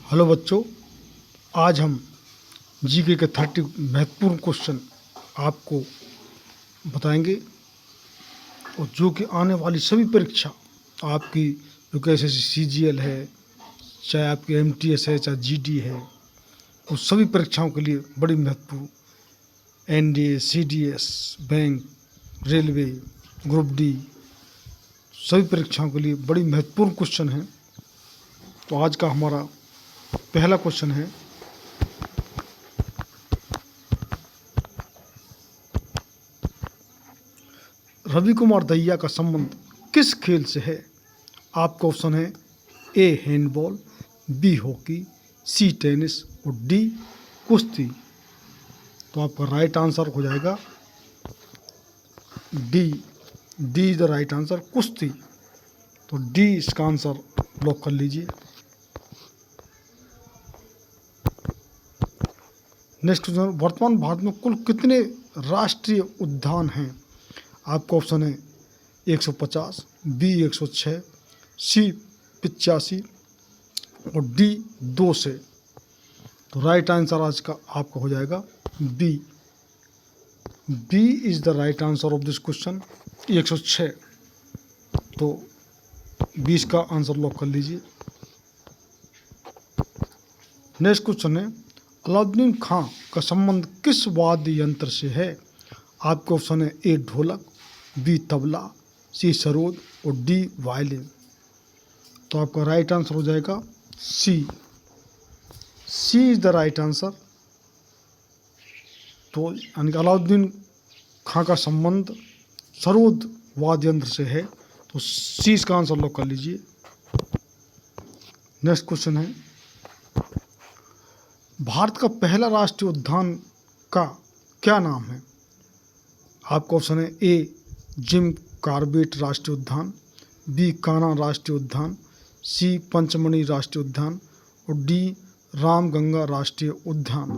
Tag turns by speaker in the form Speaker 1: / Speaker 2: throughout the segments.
Speaker 1: Hello बच्चों, आज हम जीके के 30 महत्वपूर्ण क्वेश्चन आपको बताएंगे और जो कि आने वाली सभी परीक्षा आपकी जो कि एसएससी सीजीएल है, चाहे आपकी एमटीएस है, चाहे जीडी है, उस सभी परीक्षाओं के लिए बड़ी महत्वपूर्ण NDA, CDS, bank, railway, group D, सभी परीक्षाओं के लिए बड़ी महत्वपूर्ण क्वेश्चन है। तो आज का हमारा पहला क्वेश्चन है, रवि कुमार दहिया का संबंध किस खेल से है? आपका ऑप्शन है ए हैंडबॉल, बी हॉकी, सी टेनिस और डी कुश्ती। तो आपका राइट आंसर हो जाएगा D. D is the right answer, कुश्ती। तो डी इसका आंसर लॉक कर लीजिए। नेक्स्ट क्वेश्चन, वर्तमान भारत में कुल कितने राष्ट्रीय उद्यान हैं? आपका ऑप्शन है 150, बी 106, सी 85 और डी 2 से। तो राइट आंसर आज का आपका हो जाएगा B. B is the right answer of this question, 106। तो 20 का आंसर लॉक कर लीजिए। नेक्स्ट क्वेश्चन है, अलाउद्दीन खां का संबंध किस वाद्य यंत्र से है? आपके ऑप्शन है ए ढोलक, बी तबला, सी सरोद और डी वायलिन। तो आपका राइट आंसर हो जाएगा C. C is the right answer. तो यानी कि अलाउद्दीन खां का संबंध सरोद वाद्य यंत्र से है। तो सी इसका आंसर लॉक कर लीजिए। नेक्स्ट क्वेश्चन है, भारत का पहला राष्ट्रीय उद्यान का क्या नाम है? आपका ऑप्शन है ए जिम कॉर्बेट राष्ट्रीय उद्यान, बी कान्हा राष्ट्रीय उद्यान, सी पंचमढ़ी राष्ट्रीय उद्यान और डी रामगंगा राष्ट्रीय उद्यान।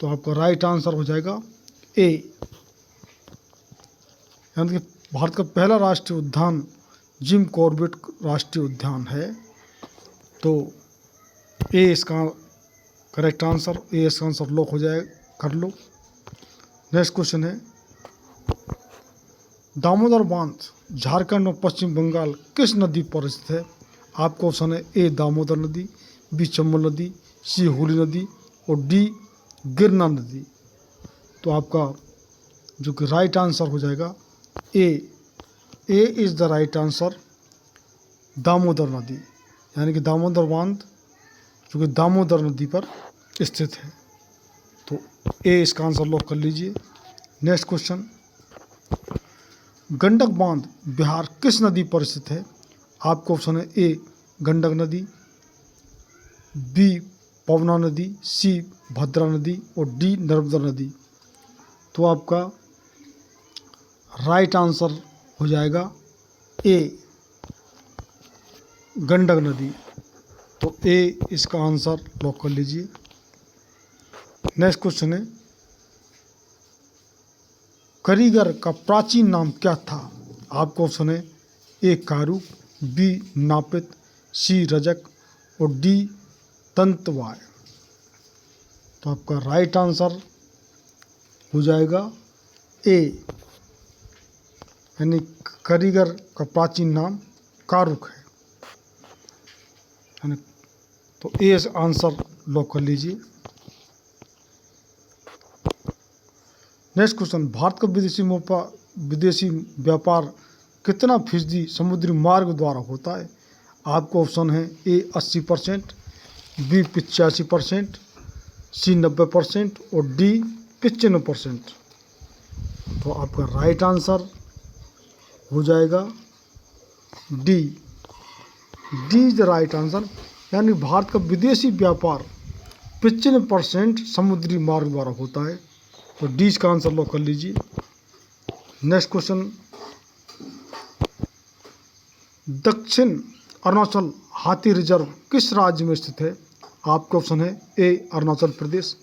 Speaker 1: तो आपका राइट आंसर हो जाएगा ए। यानी कि भारत का पहला राष्ट्रीय उद्यान जिम कॉर्बेट राष्ट्रीय उद्यान है। तो ए इसका करेक्ट आंसर, ए इसका आंसर लॉक हो जाए, कर लो। नेक्स्ट क्वेश्चन है, दामोदर बांध झारखंड और पश्चिम बंगाल किस नदी पर स्थित है? आपका ऑप्शन है ए दामोदर नदी, बी चंबल नदी, सी हुगली नदी और डी गिरना नदी। तो आपका जो कि राइट आंसर हो जाएगा A. A is the right answer, Damodar नदी। यानी कि दामोदर बांध जो कि दामोदर नदी पर स्थित है। तो ए इसका आंसर लॉक कर लीजिए। नेक्स्ट क्वेश्चन, गंडक बांध बिहार किस नदी पर स्थित है? आपका ऑप्शन है ए गंडक नदी, बी पवना नदी, सी भद्रा नदी और डी नर्मदा नदी। तो आपका राइट आंसर हो जाएगा ए गंडक नदी। तो ए इसका आंसर लॉक कर लीजिए। नेक्स्ट क्वेश्चन है, कारीगर का प्राचीन नाम क्या था? आपका ऑप्शन है ए कारूक, बी नापित, सी रजक और डी तंतवाय। तो आपका राइट आंसर हो जाएगा ए। यानी कारीगर का प्राचीन नाम कारूक है। यानी तो ए आंसर लॉक कर लीजिए। नेक्स्ट क्वेश्चन, भारत का विदेशी व्यापार कितना फीसदी समुद्री मार्ग द्वारा होता है? आपको ऑप्शन है ए 80%, बी 85%, सी 90% और डी 95%। तो आपका राइट आंसर हो जाएगा D. D is the right answer. यानी भारत का विदेशी व्यापार 95% समुद्री मार्ग द्वारा होता है। तो डी इसका आंसर लॉक कर लीजिए। नेक्स्ट क्वेश्चन, दक्षिण अरुणाचल हाथी रिजर्व किस राज्य में स्थित है? आपका ऑप्शन है ए अरुणाचल प्रदेश,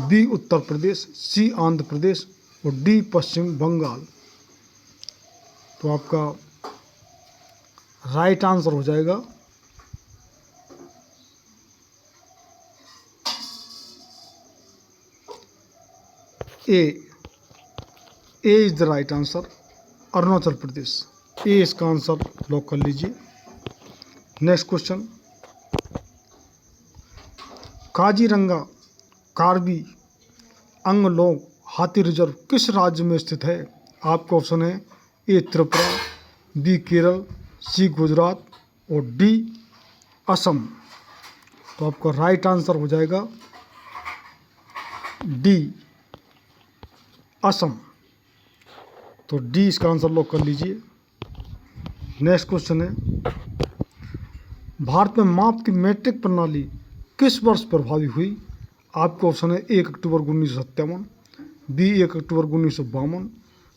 Speaker 1: बी उत्तर प्रदेश, सी आंध्र प्रदेश और डी पश्चिम बंगाल। तो आपका राइट आंसर हो जाएगा A is the right answer, Arunachal Pradesh. A इसका आंसर लॉक कर लीजिए। नेक्स्ट क्वेश्चन, काजीरंगा कार्बी अंगलोंग हाथी रिजर्व किस राज्य में स्थित है? आपका ऑप्शन है ए त्रिपुरा, बी केरल, सी गुजरात और डी असम। तो आपका राइट आंसर हो जाएगा डी असम। तो डी इसका आंसर लॉक कर लीजिए। नेक्स्ट क्वेश्चन है, भारत में माप की मीट्रिक प्रणाली किस वर्ष प्रभावी हुई? आपका ऑप्शन है 1 अक्टूबर 1957, बी 1 अक्टूबर 1952,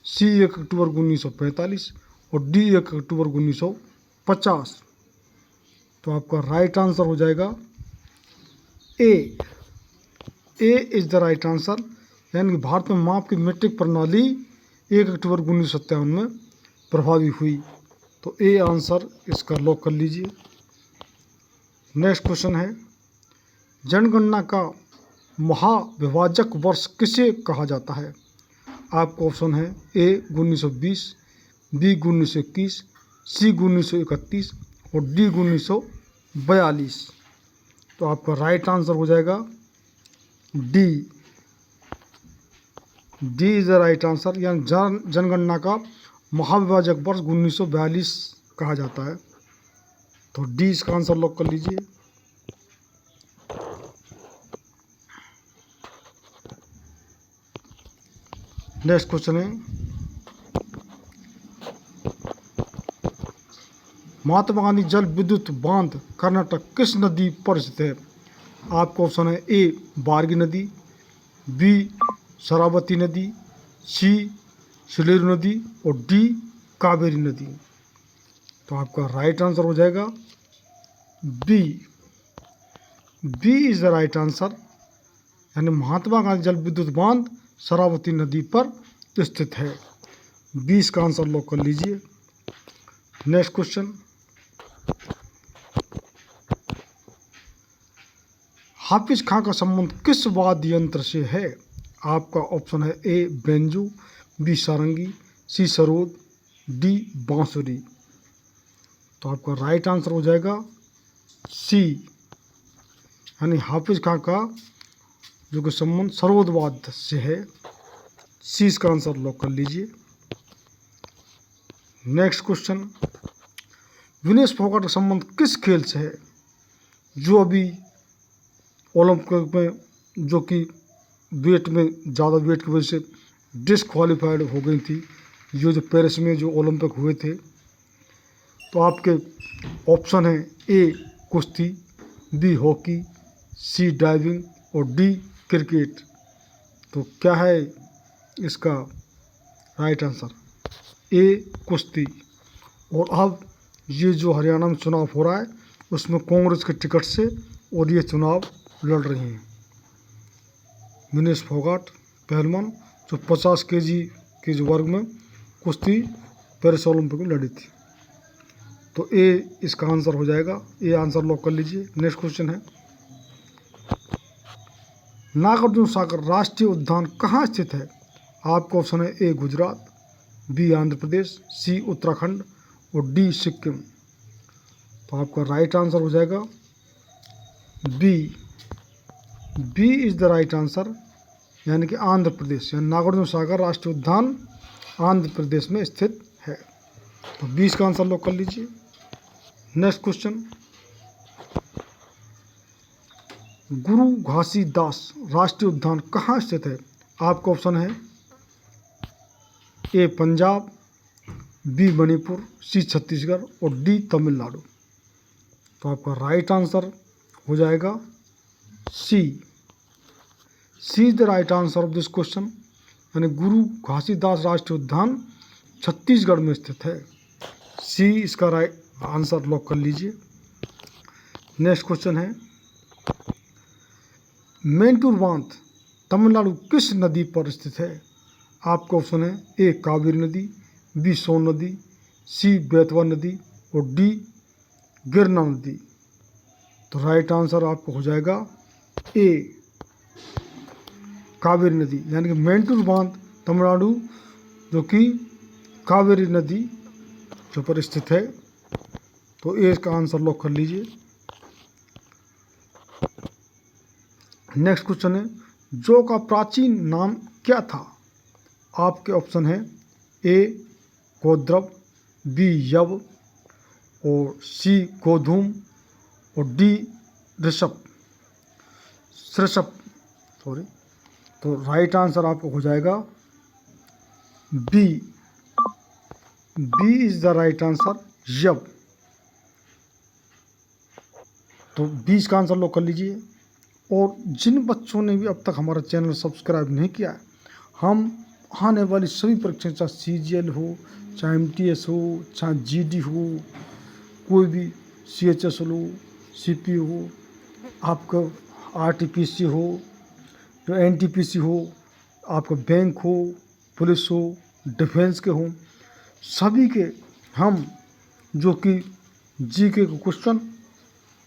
Speaker 1: सी 1 अक्टूबर 1945 और डी 1 अक्टूबर 1950। तो आपका राइट आंसर हो जाएगा A is the right answer, यानी कि भारत में माप की मीट्रिक प्रणाली 1 अक्टूबर 1957 में प्रभावी हुई। तो ए आंसर इसका लॉक कर लीजिए। नेक्स्ट क्वेश्चन है, जनगणना का महाविभाजक वर्ष किसे कहा जाता है? आपका ऑप्शन है ए 1920, बी 1921, सी 1931 और डी 1942। तो आपका राइट आंसर हो जाएगा D is the right answer, यानी जनगणना का महाविभाजक वर्ष 1942 कहा जाता है। तो डी इसका आंसर लॉक कर लीजिए। नेक्स्ट क्वेश्चन है, महात्मा गांधी जल विद्युत बांध कर्नाटक किस नदी पर स्थित है? आपका ऑप्शन है ए बारगी नदी, बी शरावती नदी, सी सिलेरू नदी और डी कावेरी नदी। तो आपका राइट आंसर हो जाएगा B is the right answer, यानी महात्मा गांधी जल विद्युत बांध शरावती नदी पर स्थित है। 20 का आंसर लॉक कर लीजिए। नेक्स्ट क्वेश्चन, हाफिज खां का संबंध किस वाद्य यंत्र से है? आपका ऑप्शन है ए बेंजू, बी सारंगी, सी सरोद, डी बांसुरी। तो आपका राइट आंसर हो जाएगा सी, यानी हाफिज खां का जो कि संबंध सरोद वाद्य से है। सी इसका आंसर लॉक कर लीजिए। नेक्स्ट क्वेश्चन, विनेश फोगाट का संबंध किस खेल से है? जो अभी ओलंपिक में जो कि वेट में ज़्यादा वेट की वजह से डिसक्वालीफाइड हो गई थी, जो पेरिस में जो ओलंपिक हुए थे। तो आपके ऑप्शन है ए कुश्ती, बी हॉकी, सी डाइविंग और डी क्रिकेट। तो क्या है इसका राइट आंसर? ए कुश्ती। और अब ये जो हरियाणा में चुनाव हो रहा है उसमें कांग्रेस के टिकट से और ये चुनाव लड़ रही हैं विनेश फोगाट पहलवान, जो 50 केजी के जो वर्ग में कुश्ती पेरिस ओलंपिक में लड़ी थी। तो ए इसका आंसर हो जाएगा, ए आंसर लॉक कर लीजिए। नेक्स्ट क्वेश्चन है, नागार्जुन सागर राष्ट्रीय उद्यान कहाँ स्थित है? आपका ऑप्शन है A Gujarat, B Andhra Pradesh, C Uttarakhand और डी सिक्किम। तो आपका राइट आंसर हो जाएगा B is the right answer, यानी कि आंध्र प्रदेश, यानी नागार्जुन सागर राष्ट्रीय उद्यान आंध्र प्रदेश में स्थित है। तो 20 का आंसर लॉक कर लीजिए। नेक्स्ट क्वेश्चन, गुरु घासीदास राष्ट्रीय उद्यान कहाँ स्थित है? आपका ऑप्शन है A Punjab, B Manipur, C Chhattisgarh और डी तमिलनाडु। तो आपका राइट आंसर हो जाएगा C is the right answer of this question, यानी गुरु घासीदास राष्ट्रीय उद्यान छत्तीसगढ़ में स्थित है। सी इसका राइट आंसर लॉक कर लीजिए। नेक्स्ट क्वेश्चन है, मेंटूर बांध तमिलनाडु किस नदी पर स्थित है? आपका ऑप्शन है ए कावेरी नदी, बी सोन नदी, सी बेतवा नदी और डी गिरना नदी। तो राइट आंसर आपको हो जाएगा ए कावेरी नदी, यानी कि मैंटूर बांध तमिलनाडु जो कि कावेरी नदी के ऊपर स्थित है। तो ए इसका आंसर लॉक कर लीजिए। नेक्स्ट क्वेश्चन है, जौ का प्राचीन नाम क्या था? आपके ऑप्शन है ए गोद्रव, बी यव, और सी गोधूम, और डी ऋषभ सॉरी। तो राइट आंसर आपको हो जाएगा B. B is the right answer, यव। तो 20 का आंसर लॉक कर लीजिए। और जिन बच्चों ने भी अब तक हमारा चैनल सब्सक्राइब नहीं किया है, हम आने वाली सभी परीक्षाएं, चाहे CGL हो, चाहे MTS हो, चाहे GD हो, कोई भी CHS हो, CP हो, आपका RTPC हो, जो NTPC हो, आपका बैंक हो, पुलिस हो, डिफेंस के हो, सभी के हम जो कि GK के क्वेश्चन,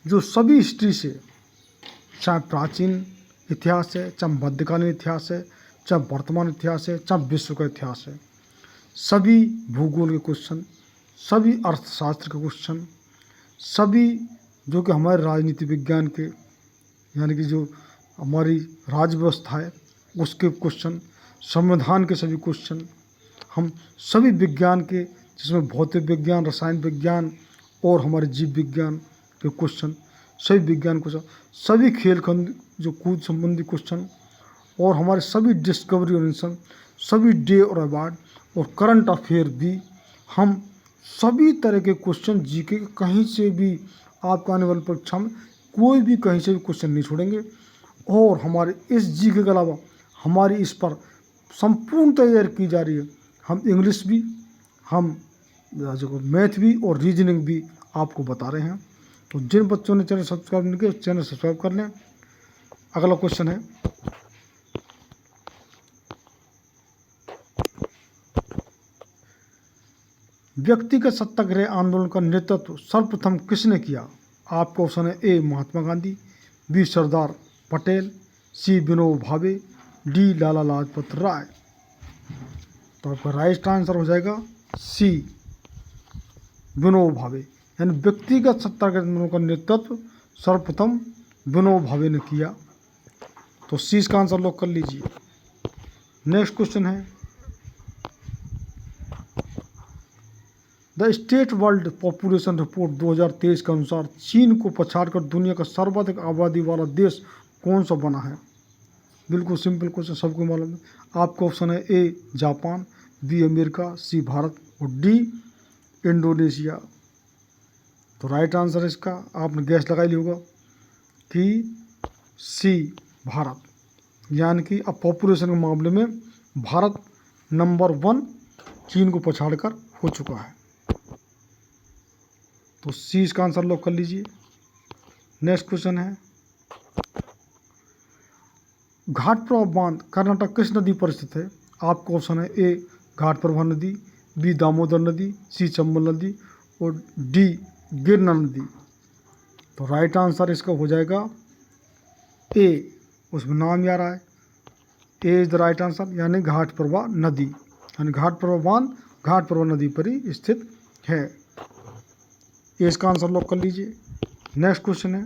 Speaker 1: जो सभी हिस्ट्री से, चाहे प्राचीन इतिहास है, चाहे मध्यकालीन इतिहास है, चाहे वर्तमान इतिहास है, चाहे विश्व का इतिहास है, सभी भूगोल के क्वेश्चन, सभी अर्थशास्त्र के क्वेश्चन, सभी जो कि हमारे राजनीति विज्ञान के, यानी कि जो हमारी राज्य व्यवस्था है उसके क्वेश्चन, संविधान के सभी क्वेश्चन, हम सभी विज्ञान के, जिसमें भौतिक विज्ञान, रसायन विज्ञान और हमारे जीव विज्ञान के क्वेश्चन, सभी विज्ञान क्वेश्चन, सभी खेल जो कूद संबंधी क्वेश्चन, और हमारे सभी डिस्कवरी और इन्वेंशन, सभी डे और अवार्ड और करंट अफेयर भी, हम सभी तरह के क्वेश्चन GK के कहीं से भी आपको आने वाली परीक्षा में कोई भी कहीं से भी क्वेश्चन नहीं छोड़ेंगे। और हमारे इस GK के अलावा हमारी इस पर संपूर्ण तैयारी की जा रही है। हम इंग्लिश भी, हम जो मैथ भी और रीजनिंग भी आपको बता रहे हैं। तो जिन बच्चों ने चैनल सब्सक्राइब नहीं किया, चैनल सब्सक्राइब कर लें। अगला क्वेश्चन है, व्यक्तिगत सत्याग्रह आंदोलन का नेतृत्व सर्वप्रथम किसने किया? आपका ऑप्शन है ए महात्मा गांधी, बी सरदार पटेल, सी विनोबा भावे, डी लाला लाजपत राय। तो आपका राइट आंसर हो जाएगा सी विनोबा भावे, यानी व्यक्तिगत सत्याग्रह आंदोलन का नेतृत्व सर्वप्रथम विनोबा भावे ने किया। तो सी इसका आंसर लॉक कर लीजिए। नेक्स्ट क्वेश्चन है, the state world population report 2023 के अनुसार चीन को पछाड़कर दुनिया का सर्वाधिक आबादी वाला देश कौन सा बना है? बिल्कुल सिंपल क्वेश्चन, सबको मालूम है। आपका ऑप्शन है ए जापान, बी अमेरिका, सी भारत और डी इंडोनेशिया। तो राइट आंसर इसका आपने गैस लगा लिया होगा कि सी भारत, यानी कि अब पॉपुलेशन के मामले में भारत नंबर 1 चीन को पछाड़कर हो चुका है। तो सी इसका आंसर लॉक कर लीजिए। नेक्स्ट क्वेश्चन है, घाटप्रभा बांध कर्नाटक किस नदी पर स्थित है? आपका ऑप्शन है ए घाटप्रभा नदी, बी दामोदर नदी, सी चंबल नदी और डी गिरना नदी। तो राइट आंसर इसका हो जाएगा ए, उसमें नाम आ रहा है, ए इज द राइट आंसर, यानी घाटप्रभा नदी, यानी घाटप्रभा बांध घाटप्रभा नदी पर ही स्थित है। ए इसका आंसर लॉक कर लीजिए। नेक्स्ट क्वेश्चन है,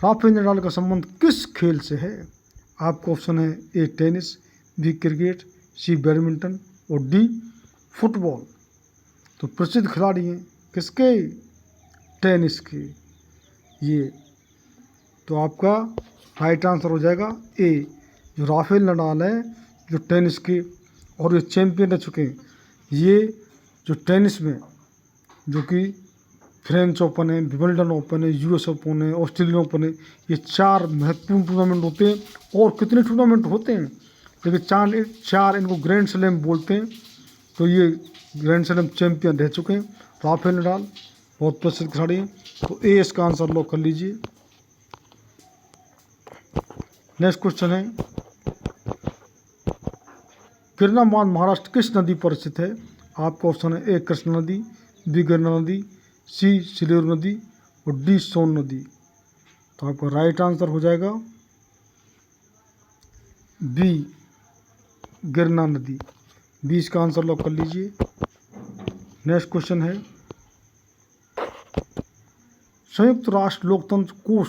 Speaker 1: राफेल नडाल का संबंध किस खेल से है? आपका ऑप्शन है ए टेनिस, बी क्रिकेट, सी बैडमिंटन और डी फुटबॉल। तो प्रसिद्ध खिलाड़ी हैं किसके? टेनिस के ये। तो आपका राइट आंसर हो जाएगा ए, जो राफेल नडाल है, जो टेनिस के और ये चैंपियन रह चुके हैं। ये जो टेनिस में, जो कि फ्रेंच ओपन है, विंबलडन ओपन है, US ओपन है, ऑस्ट्रेलियन ओपन है, ये 4 महत्वपूर्ण टूर्नामेंट होते हैं। और कितने टूर्नामेंट होते हैं, लेकिन चार इनको ग्रैंड स्लैम बोलते हैं। तो ये ग्रैंड स्लैम चैंपियन रह चुके हैं राफेल नडाल, बहुत प्रसिद्ध खिलाड़ी हैं। तो ए इसका आंसर लॉक कर लीजिए। नेक्स्ट क्वेश्चन है, गिरना बांध महाराष्ट्र किस नदी पर स्थित है? आपका ऑप्शन है ए कृष्णा नदी, बी गिरना नदी, सी सिलेर नदी और डी सोन नदी। तो आपका राइट आंसर हो जाएगा बी गिरना नदी। 20 का आंसर लॉक कर लीजिए। नेक्स्ट क्वेश्चन है, संयुक्त राष्ट्र लोकतंत्र कोष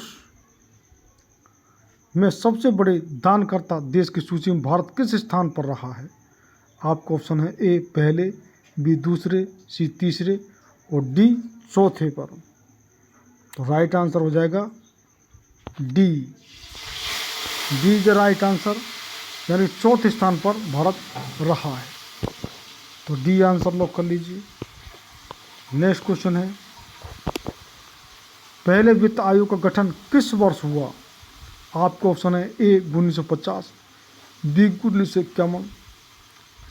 Speaker 1: में सबसे बड़े दानकर्ता देश की सूची में भारत किस स्थान पर रहा है? आपको ऑप्शन है ए पहले, बी दूसरे, सी तीसरे और डी चौथे पर। तो राइट आंसर हो जाएगा D. D is the right answer, यानी चौथे स्थान पर भारत रहा है। तो डी आंसर लॉक कर लीजिए। नेक्स्ट क्वेश्चन है, पहले वित्त आयोग का गठन किस वर्ष हुआ? आपको ऑप्शन है ए 1950, बी 1951,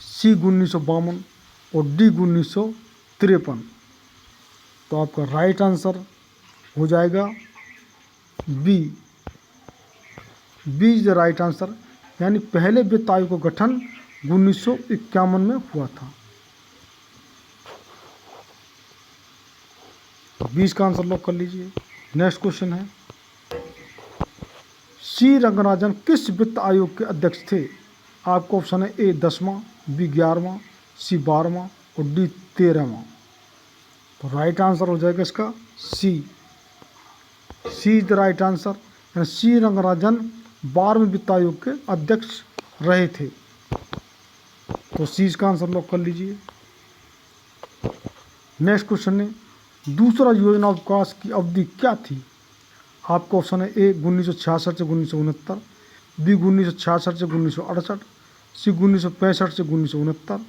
Speaker 1: सी 1952 और डी 1953। तो आपका राइट आंसर हो जाएगा B. B is the right answer, यानी पहले वित्त आयोग का गठन 1951 में हुआ था। 20 का आंसर लॉक कर लीजिए। नेक्स्ट क्वेश्चन है, सी रंगराजन किस वित्त आयोग के अध्यक्ष थे? आपको ऑप्शन है ए 10वां, बी 11वां, सी 12वां और डी 13वां। तो राइट आंसर हो जाएगा इसका सी। C is the right answer, यानी सी रंगराजन 12वें वित्त आयोग के अध्यक्ष रहे थे। तो सी इसका आंसर लॉक कर लीजिए। नेक्स्ट क्वेश्चन है, दूसरा योजना अवकाश की अवधि क्या थी? आपको ऑप्शन है ए 1966 से 1969, बी 1966 से 1968, सी 1965 से 1969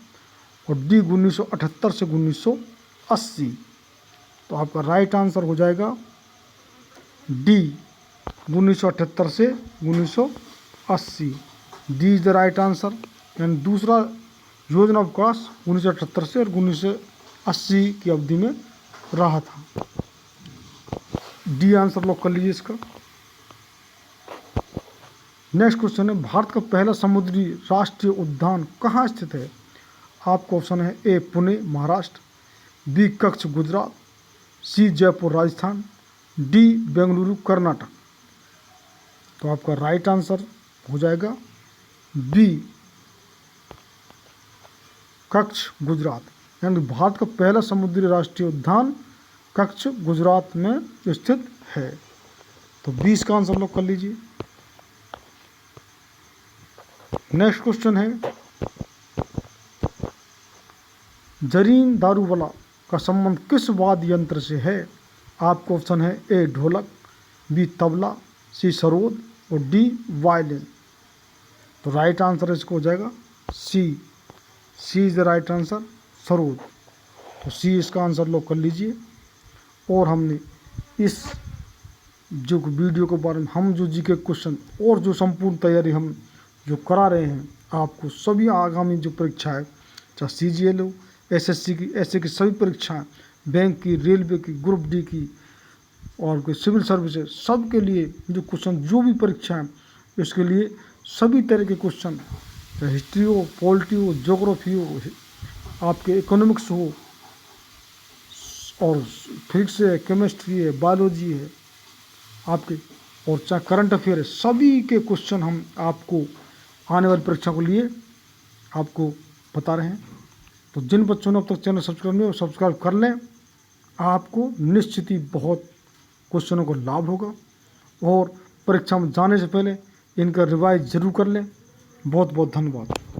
Speaker 1: और डी 1978 से 1980। तो आपका राइट आंसर हो जाएगा डी 1978 से 1980। D is the right answer, यानी दूसरा योजना अवकाश 1978 से और 1980 की अवधि में रहा था। डी आंसर लॉक कर लीजिए इसका। नेक्स्ट क्वेश्चन है, भारत का पहला समुद्री राष्ट्रीय उद्यान कहाँ स्थित है? आपको ऑप्शन है ए पुणे महाराष्ट्र, बी कच्छ गुजरात, सी जयपुर राजस्थान, डी बेंगलुरु कर्नाटक। तो आपका राइट आंसर हो जाएगा बी कच्छ गुजरात, यानी भारत का पहला समुद्री राष्ट्रीय उद्यान कच्छ गुजरात में स्थित है। तो 20 का आंसर लॉक कर लीजिए। नेक्स्ट क्वेश्चन है, जरीन दारूवाला का संबंध किस वाद्य यंत्र से है? आपको ऑप्शन है ए ढोलक, बी तबला, सी सरोद और डी वायलिन। तो राइट आंसर इसको हो जाएगा C. C is the right answer, sarod. तो सी इसका आंसर लॉक कर लीजिए। और हमने इस जो वीडियो के बारे में हम जो जीके क्वेश्चन और जो संपूर्ण तैयारी हम जो करा रहे हैं आपको, सभी आगामी जो परीक्षाएं, चाहे CGL हो, SSC की, ऐसे की सभी परीक्षाएं, बैंक की, रेलवे की, ग्रुप डी की और कोई सिविल सर्विसेज, सब के लिए जो क्वेश्चन जो भी परीक्षाएं, इसके लिए सभी तरह के क्वेश्चन, चाहे हिस्ट्री हो, पॉलिटी हो, ज्योग्राफी हो, आपके इकोनॉमिक्स हो और फिजिक्स है, केमिस्ट्री है, बायोलॉजी है आपके, और चाहे करंट अफेयर है, सभी के क्वेश्चन हम आपको आने वाली परीक्षा को लिए आपको बता रहे हैं। तो जिन बच्चों ने अब तक चैनल सब्सक्राइब नहीं, सब्सक्राइब कर लें। आपको निश्चित ही बहुत क्वेश्चनों को लाभ होगा और परीक्षा में जाने से पहले इनका रिवाइज जरूर कर लें। बहुत बहुत धन्यवाद।